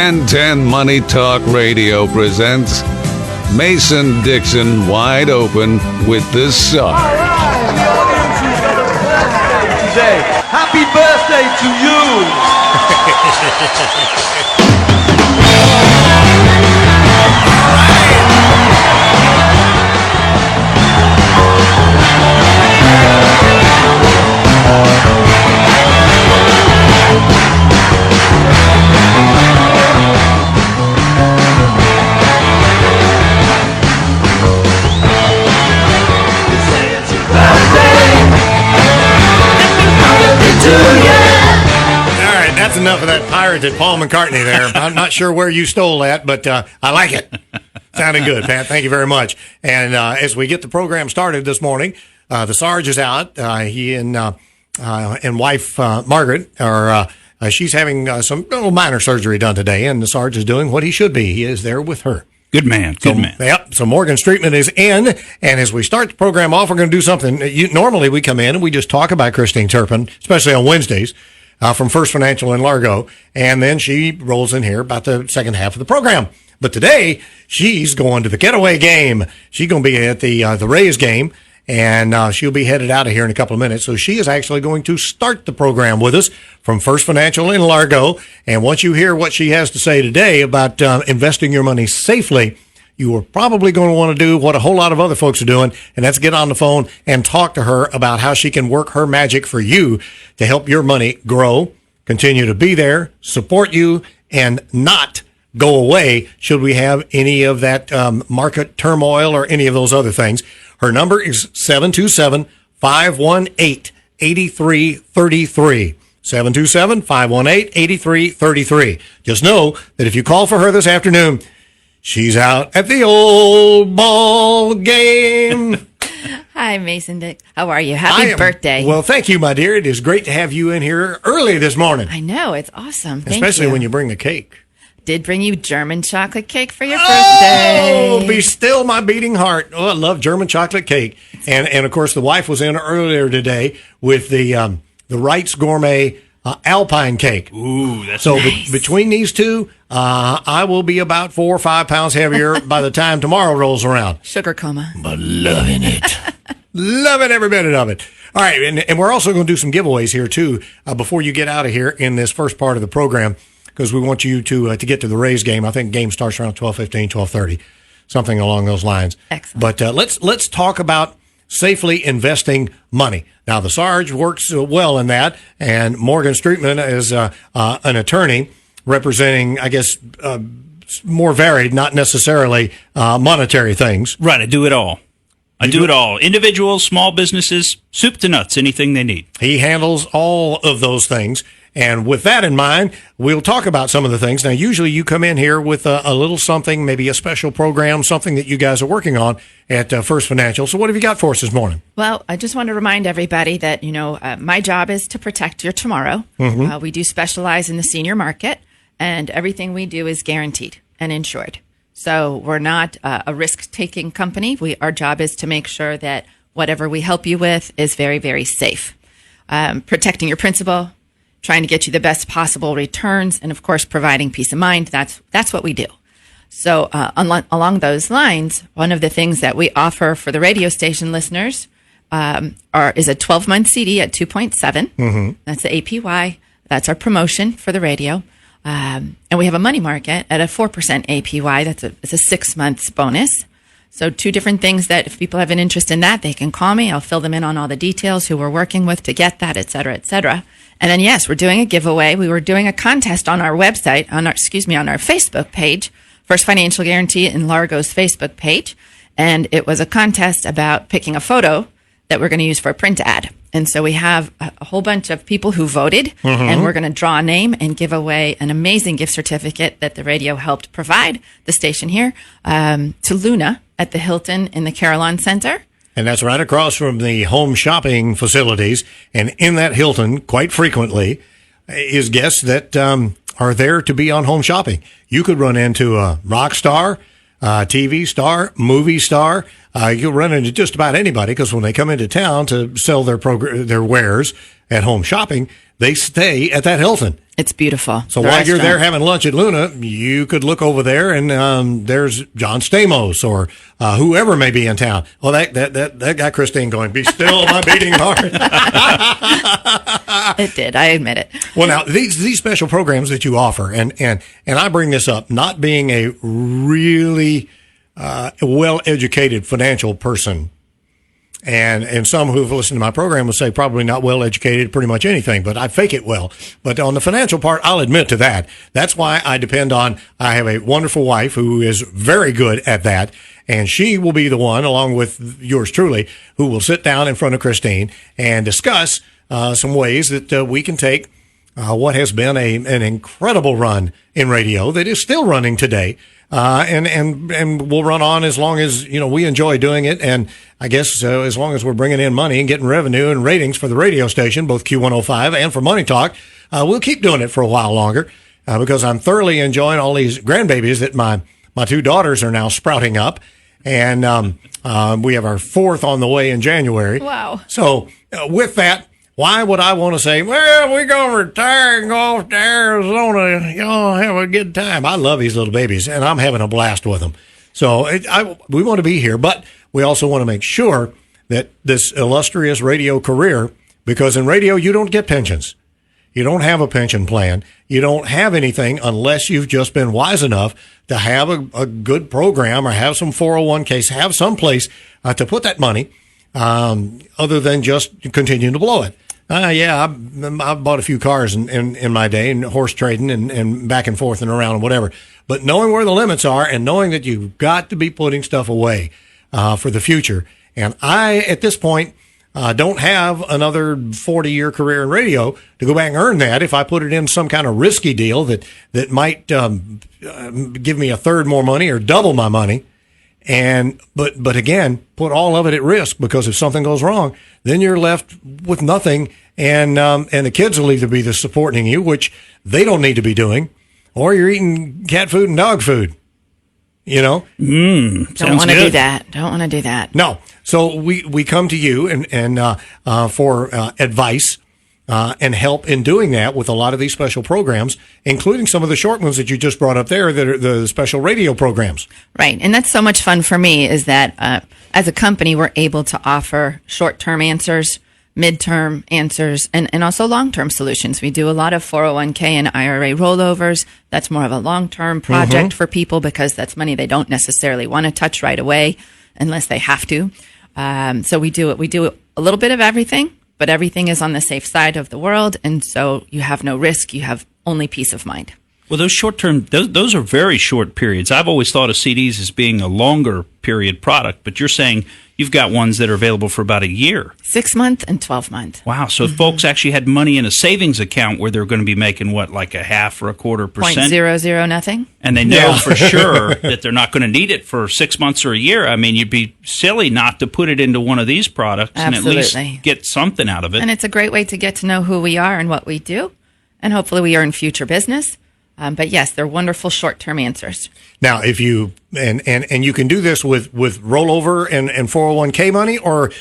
10 Money Talk Radio presents Mason Dixon Wide Open with the Sarge. All right, the audience who's got a birthday today. Happy birthday to All right, that's enough of that pirated Paul McCartney there. I'm not sure where you stole that, but I like it. Sounded good, Pat. Thank you very much. And as we get the program started this morning, the Sarge is out. He and wife Margaret are. She's having some little minor surgery done today, and the Sarge is doing what he should be. He is there with her. Good man. Good man. Yep. So Morgan Streetman is in, and as we start the program off, we're going to do something. Normally we come in and we just talk about Christine Turpin, especially on Wednesdays, from First Financial in Largo, and then she rolls in here about the second half of the program. But today she's going to the Getaway game. She's going to be at the Rays game, and she'll be headed out of here in a couple of minutes. So she is actually going to start the program with us from First Financial in Largo. And once you hear what she has to say today about investing your money safely, you are probably going to want to do what a whole lot of other folks are doing, and that's get on the phone and talk to her about how she can work her magic for you to help your money grow, continue to be there, support you, and not go away should we have any of that market turmoil or any of those other things. Her number is 727-518-8333. 727-518-8333. Just know that if you call for her this afternoon, she's out at the old ball game. Hi, Mason Dick. How are you? Happy birthday. Well, thank you, my dear. It is great to have you in here early this morning. I know. It's awesome. Thank Especially you. when you bring the cake. Did bring you German chocolate cake for your birthday. Oh, be still my beating heart. Oh, I love German chocolate cake. And of course, the wife was in earlier today with the Wright's Gourmet Alpine cake. Ooh, that's so nice. Between these two, I will be about 4 or 5 pounds heavier by the time tomorrow rolls around. Sugar coma. But loving it. Loving every minute of it. All right, and we're also going to do some giveaways here, too, before you get out of here in this first part of the program, because we want you to get to the Rays game. I think the game starts around 12:15, 12:30, something along those lines. Excellent. But let's talk about safely investing money. Now, the Sarge works well in that, and Morgan Streetman is an attorney representing, I guess, more varied, not necessarily monetary things. Right, I do it all. I do it all. Individuals, small businesses, soup to nuts, anything they need. He handles all of those things. And with that in mind, we'll talk about some of the things. Now, usually you come in here with a little something, maybe a special program, something that you guys are working on at First Financial. So what have you got for us this morning? Well, I just want to remind everybody that, my job is to protect your tomorrow. Mm-hmm. We do specialize in the senior market, and everything we do is guaranteed and insured. So we're not a risk-taking company. Our job is to make sure that whatever we help you with is very, very safe. Protecting your principal, trying to get you the best possible returns, and of course, providing peace of mind. That's what we do. So along those lines, one of the things that we offer for the radio station listeners is a 12-month CD at 2.7. Mm-hmm. That's the APY. That's our promotion for the radio. And we have a money market at a 4% APY. It's a 6 months bonus. So 2 different things that if people have an interest in that, they can call me. I'll fill them in on all the details, who we're working with to get that, et cetera, et cetera. And then, yes, we're doing a giveaway. We were doing a contest on our website, on our Facebook page, First Financial Guarantee in Largo's Facebook page. And it was a contest about picking a photo that we're going to use for a print ad. And so we have a whole bunch of people who voted, and we're going to draw a name and give away an amazing gift certificate that the radio helped provide the station here to Luna at the Hilton in the Carillon Center. And that's right across from the home shopping facilities. And in that Hilton, quite frequently, is guests that are there to be on home shopping. You could run into a rock star, TV star, movie star. You'll run into just about anybody, because when they come into town to sell their wares at home shopping, they stay at that Hilton. It's beautiful. So The while you're there restaurant. having lunch at Luna, you could look over there and there's John Stamos or whoever may be in town. Well, that got Christine going, be still my beating heart. It did. I admit it. Well, now these special programs that you offer, and I bring this up, not being a really well-educated financial person, and some who've listened to my program will say probably not well-educated, pretty much anything, but I fake it well. But on the financial part, I'll admit to that. That's why I depend on, I have a wonderful wife who is very good at that, and she will be the one, along with yours truly, who will sit down in front of Christine and discuss some ways that we can take what has been an incredible run in radio that is still running today, and will run on as long as we enjoy doing it, and I guess as long as we're bringing in money and getting revenue and ratings for the radio station, both Q105 and for Money Talk, we'll keep doing it for a while longer because I'm thoroughly enjoying all these grandbabies that my two daughters are now sprouting up, and we have our fourth on the way in January. Wow! So with that. Why would I want to say, well, we're going to retire and go off to Arizona, have a good time? I love these little babies, and I'm having a blast with them. So we want to be here, but we also want to make sure that this illustrious radio career, because in radio, you don't get pensions. You don't have a pension plan. You don't have anything unless you've just been wise enough to have a good program or have some 401ks, have some place to put that money other than just continuing to blow it. I bought a few cars in my day and horse trading and back and forth and around and whatever. But knowing where the limits are and knowing that you've got to be putting stuff away for the future. And I, at this point, don't have another 40-year career in radio to go back and earn that if I put it in some kind of risky deal that might give me a third more money or double my money. But again, put all of it at risk, because if something goes wrong, then you're left with nothing, and the kids will either be the supporting you, which they don't need to be doing, or you're eating cat food and dog food. Don't want to do that. Don't want to do that. No. So we come to you and for advice and help in doing that with a lot of these special programs, including some of the short ones that you just brought up there, that are the special radio programs. Right. And that's so much fun for me, is that as a company, we're able to offer short-term answers, midterm answers, and also long-term solutions. We do a lot of 401k and IRA rollovers. That's more of a long-term project for people, because that's money they don't necessarily want to touch right away unless they have to. So we do a little bit of everything, but everything is on the safe side of the world. And so you have no risk. You have only peace of mind. Well, those short-term, those are very short periods. I've always thought of CDs as being a longer period product, but you're saying you've got ones that are available for about a year. 6 month and 12 month. Wow. So if folks actually had money in a savings account where they're going to be making like a half or a quarter percent. 0.00 nothing. And they know for sure that they're not going to need it for 6 months or a year. I mean, you'd be silly not to put it into one of these products and at least get something out of it. And it's a great way to get to know who we are and what we do. And hopefully we earn future business. But yes, they're wonderful short-term answers. Now, if you and you can do this with rollover and 401k money, or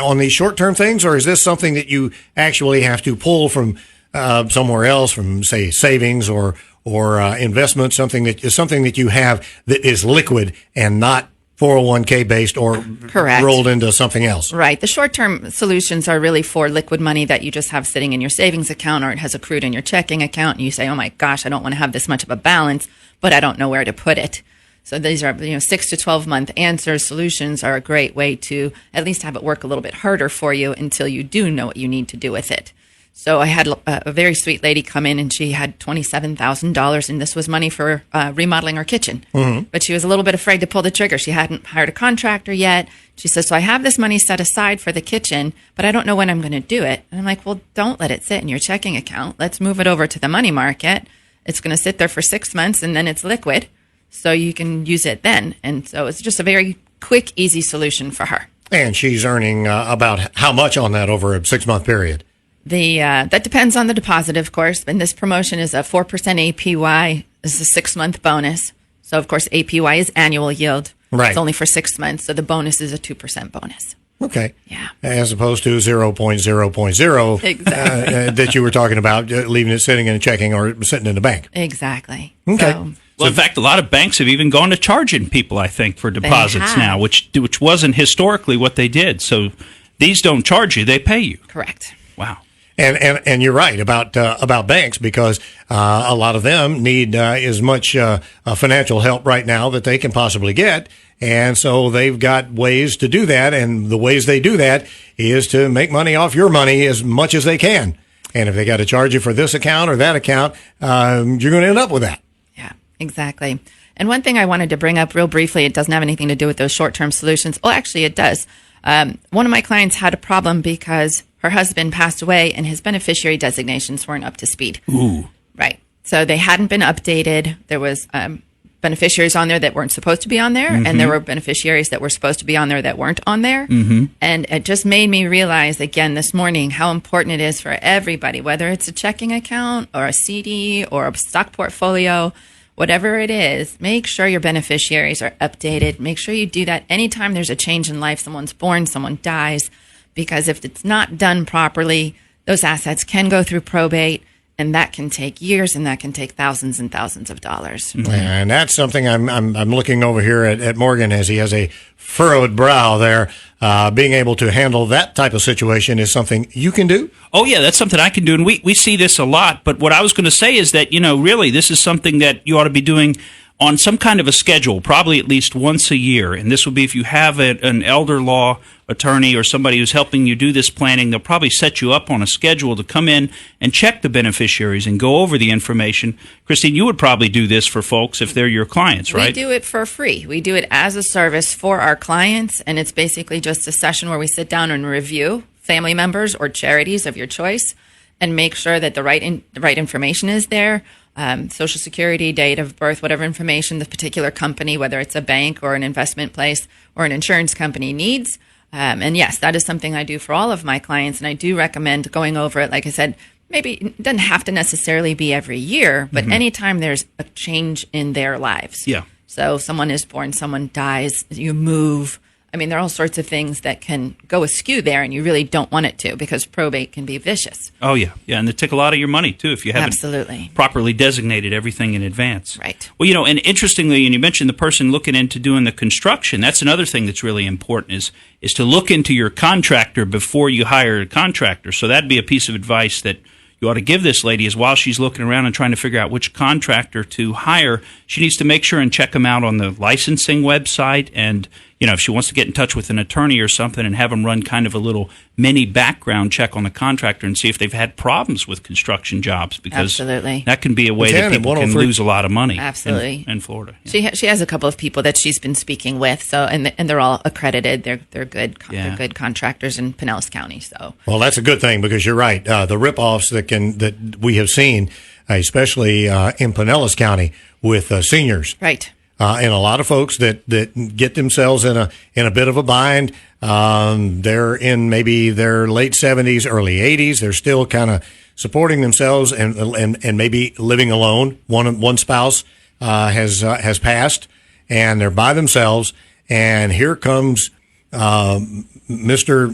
on these short-term things, or is this something that you actually have to pull from somewhere else, from say savings or investment, something that you have that is liquid and not 401k based or Correct. Rolled into something else? Right. The short-term solutions are really for liquid money that you just have sitting in your savings account, or it has accrued in your checking account, and you say, oh my gosh, I don't want to have this much of a balance, but I don't know where to put it. So these are 6 to 12 month answers. Solutions are a great way to at least have it work a little bit harder for you until you do know what you need to do with it. So I had a very sweet lady come in, and she had $27,000, and this was money for remodeling her kitchen. Mm-hmm. But she was a little bit afraid to pull the trigger. She hadn't hired a contractor yet. She says, so I have this money set aside for the kitchen, but I don't know when I'm going to do it. And I'm like, well, don't let it sit in your checking account. Let's move it over to the money market. It's going to sit there for 6 months, and then it's liquid, so you can use it then. And so it's just a very quick, easy solution for her. And she's earning about how much on that over a 6 month period? That depends on the deposit, of course. And this promotion is a 4% APY. This is a 6 month bonus. So, of course, APY is annual yield. Right. It's only for 6 months. So the bonus is a 2% bonus. Okay. Yeah. As opposed to 0.0.0 Exactly. that you were talking about, leaving it sitting in a checking or sitting in the bank. Exactly. Okay. So, Well, in fact, a lot of banks have even gone to charging people, I think, for deposits have. now, which wasn't historically what they did. So these don't charge you; they pay you. correct. Wow. And you're right about banks, because a lot of them need as much financial help right now that they can possibly get, and so they've got ways to do that. And the ways they do that is to make money off your money as much as they can. And if they got to charge you for this account or that account, you're going to end up with that. Yeah, exactly. And one thing I wanted to bring up real briefly, it doesn't have anything to do with those short-term solutions. Well, actually, it does. One of my clients had a problem because her husband passed away and his beneficiary designations weren't up to speed. Ooh. Right. So they hadn't been updated. There was beneficiaries on there that weren't supposed to be on there, and there were beneficiaries that were supposed to be on there that weren't on there. And it just made me realize again this morning how important it is for everybody, whether it's a checking account or a CD or a stock portfolio, whatever it is, make sure your beneficiaries are updated. Make sure you do that anytime there's a change in life, someone's born, someone dies, because if it's not done properly, those assets can go through probate. And that can take years, and that can take thousands and thousands of dollars. And that's something I'm looking over here at Morgan as he has a furrowed brow there. Being able to handle that type of situation is something you can do. Oh, yeah, that's something I can do. And we see this a lot. But what I was going to say is that, really, this is something that you ought to be doing on some kind of a schedule, probably at least once a year. And this would be if you have an elder law attorney or somebody who's helping you do this planning, they'll probably set you up on a schedule to come in and check the beneficiaries and go over the information. Christine, you would probably do this for folks if they're your clients, right? We do it for free. We do it as a service for our clients, and it's basically just a session where we sit down and review family members or charities of your choice and make sure that the right information is there. Social Security, date of birth, whatever information the particular company, whether it's a bank or an investment place or an insurance company needs. And yes, that is something I do for all of my clients. And I do recommend going over it. Like I said, maybe it doesn't have to necessarily be every year, but anytime there's a change in their lives. Yeah. So someone is born, someone dies, you move. I mean, there are all sorts of things that can go askew there, and you really don't want it to, because probate can be vicious. Oh, yeah. Yeah, and they take a lot of your money, too, if you haven't Absolutely. properly designated everything in advance. Right. Well, and interestingly, and you mentioned the person looking into doing the construction, that's another thing that's really important is to look into your contractor before you hire a contractor. So that'd be a piece of advice that you ought to give this lady, is while she's looking around and trying to figure out which contractor to hire, she needs to make sure and check them out on the licensing website. And, if she wants to get in touch with an attorney or something and have them run kind of a little mini background check on the contractor and see if they've had problems with construction jobs, because Absolutely. that can be a way that people can lose a lot of money. Absolutely. In Florida. Yeah. She has a couple of people that she's been speaking with, so and they're all accredited. They're good. Yeah. They're good contractors in Pinellas County. So Well, that's a good thing, because you're right. The rip-offs that we have seen, especially in Pinellas County with seniors. right. And a lot of folks that get themselves in a bit of a bind. They're in maybe their late 70s, early 80s. They're still kind of supporting themselves and maybe living alone. One spouse has passed, and they're by themselves. And here comes Mr.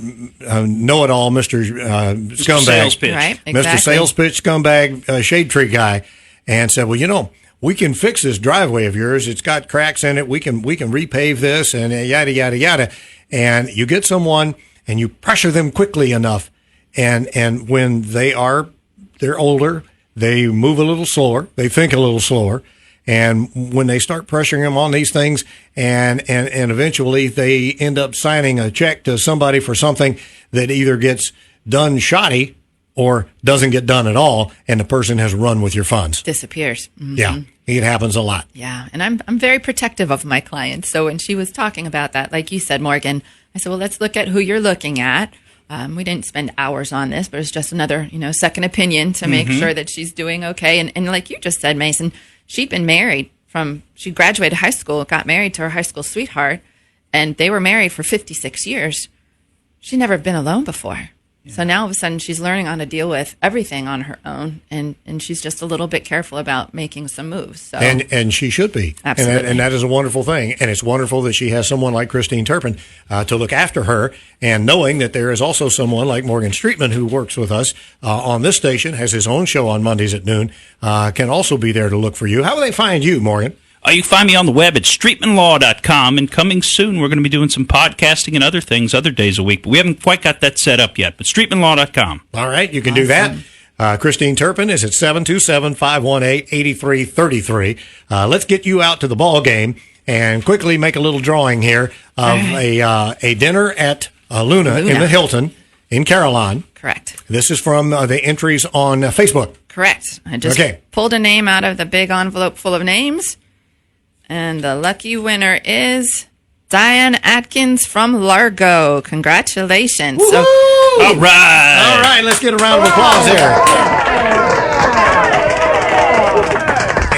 Know-it-all, Mr. Scumbag, Sales pitch. Right. Mr. Exactly. Sales pitch scumbag, shade tree guy, and said, well, we can fix this driveway of yours. It's got cracks in it. We can repave this, and yada, yada, yada. And you get someone and you pressure them quickly enough. And when they're older, they move a little slower. They think a little slower. And when they start pressuring them on these things, and eventually they end up signing a check to somebody for something that either gets done shoddy or doesn't get done at all, and the person has run with your funds. Disappears. Mhm. Yeah, it happens a lot. Yeah, and I'm very protective of my clients. So when she was talking about that, like you said, Morgan, I said, well, let's look at who you're looking at. We didn't spend hours on this, but it's just another, second opinion to make sure that she's doing okay. And like you just said, Mason, she'd been married she graduated high school, got married to her high school sweetheart, and they were married for 56 years. She'd never been alone before. So now all of a sudden she's learning how to deal with everything on her own, and she's just a little bit careful about making some moves. So. And she should be. Absolutely. And that is a wonderful thing. And it's wonderful that she has someone like Christine Turpin to look after her, and knowing that there is also someone like Morgan Streetman who works with us on this station, has his own show on Mondays at noon, can also be there to look for you. How will they find you, Morgan? You can find me on the web at streetmanlaw.com, and coming soon, we're going to be doing some podcasting and other things other days a week, but we haven't quite got that set up yet, but streetmanlaw.com. All right, you can do that. Christine Turpin is at 727-518-8333. Let's get you out to the ball game and quickly make a little drawing here of a dinner at Luna in the Hilton in Caroline. Correct. This is from the entries on Facebook. Correct. I just pulled a name out of the big envelope full of names. And the lucky winner is Diane Atkins from Largo. Congratulations. Woo-hoo! So, all right, let's get a round of applause here.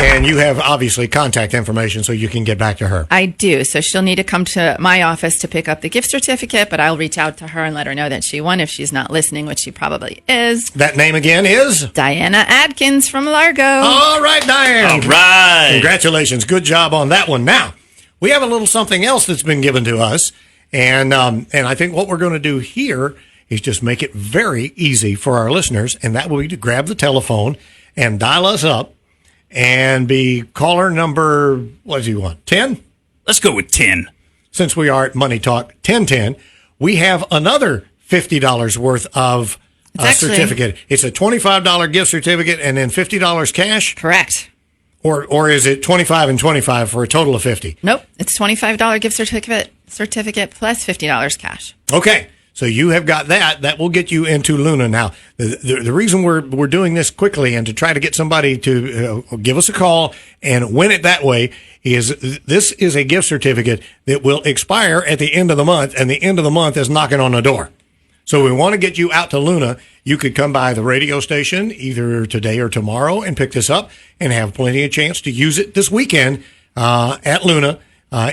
And you have obviously contact information so you can get back to her. I do. So she'll need to come to my office to pick up the gift certificate, but I'll reach out to her and let her know that she won if she's not listening, which she probably is. That name again is? Diana Atkins from Largo. All right, Diane. All right. Congratulations. Good job on that one. Now, we have a little something else that's been given to us, and I think what we're going to do here is just make it very easy for our listeners, and that will be to grab the telephone and dial us up and be caller number, what do you want, 10? Let's go with 10. Since we are at Money Talk 1010, we have another $50 worth of certificate. It's a $25 gift certificate and then $50 cash? Correct. Or is it 25 and 25 for a total of 50? Nope. It's $25 gift certificate plus $50 cash. Okay. So you have got that. That will get you into Luna. Now, the reason we're doing this quickly and to try to get somebody to give us a call and win it that way is this is a gift certificate that will expire at the end of the month, and the end of the month is knocking on the door. So we want to get you out to Luna. You could come by the radio station either today or tomorrow and pick this up and have plenty of chance to use it this weekend at Luna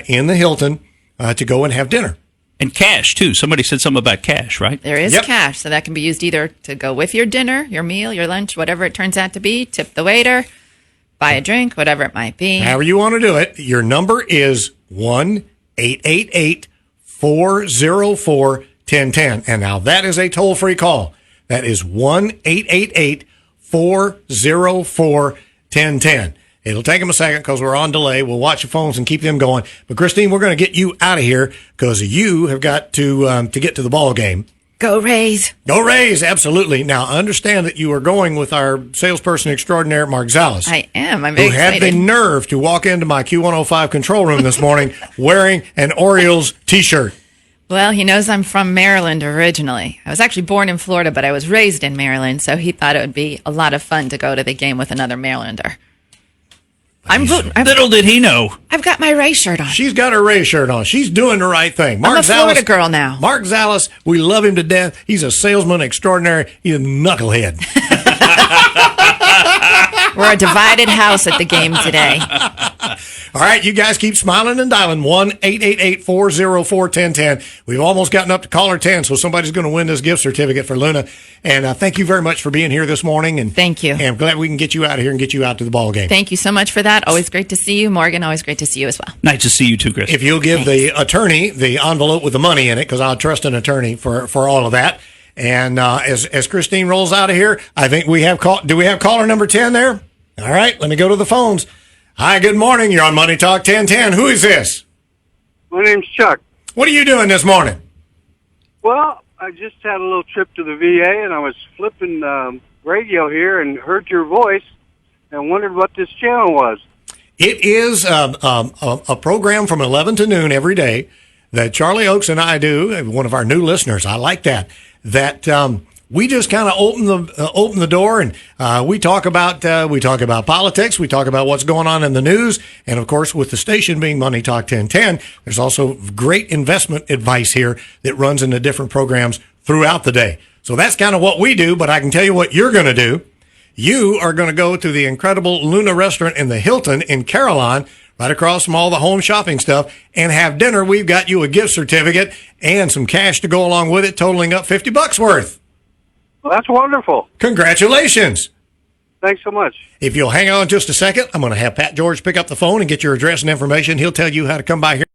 in the Hilton to go and have dinner. And cash, too. Somebody said something about cash, right? There is cash, so that can be used either to go with your dinner, your meal, your lunch, whatever it turns out to be, tip the waiter, buy a drink, whatever it might be. However you want to do it. Your number is 1-888-404-1010. And now that is a toll-free call. That is 1-888-404-1010. It'll take them a second because we're on delay. We'll watch the phones and keep them going. But, Christine, we're going to get you out of here because you have got to get to the ball game. Go Rays. Go Rays, absolutely. Now, I understand that you are going with our salesperson extraordinaire, Mark Zallis. I am. I'm very excited. Who had the nerve to walk into my Q105 control room this morning wearing an Orioles T-shirt. Well, he knows I'm from Maryland originally. I was actually born in Florida, but I was raised in Maryland, so he thought it would be a lot of fun to go to the game with another Marylander. Little did he know. I've got my Ray shirt on. She's got her Ray shirt on. She's doing the right thing. I'm a Florida girl now. Mark Zallis, we love him to death. He's a salesman extraordinary. He's a knucklehead. We're a divided house at the game today. All right, you guys keep smiling and dialing 1-888-404-1010. We've almost gotten up to caller 10, so somebody's going to win this gift certificate for Luna. And thank you very much for being here this morning. And thank you. And I'm glad we can get you out of here and get you out to the ball game. Thank you so much for that. Always great to see you, Morgan. Always great to see you as well. Nice to see you too, Chris. If you'll give the attorney the envelope with the money in it, because I'll trust an attorney for all of that. And as Christine rolls out of here, I think we have do we have caller number 10 there? All right, let me go to the phones. Hi, good morning. You're on Money Talk 1010. Who is this? My name's Chuck. What are you doing this morning? Well, I just had a little trip to the VA, and I was flipping radio here and heard your voice and wondered what this channel was. It is a program from 11 to noon every day that Charlie Oakes and I do, one of our new listeners. I like that. We just kind of open the door and we talk about politics, we talk about what's going on in the news, and of course with the station being Money Talk 1010, there's also great investment advice here that runs into different programs throughout the day. So that's kind of what we do, but I can tell you what you're going to do. You are going to go to the incredible Luna restaurant in the Hilton in Caroline, right across from all the home shopping stuff, and have dinner. We've got you a gift certificate and some cash to go along with it, totaling up $50 worth. Well, that's wonderful. Congratulations. Thanks so much. If you'll hang on just a second, I'm going to have Pat George pick up the phone and get your address and information. He'll tell you how to come by here.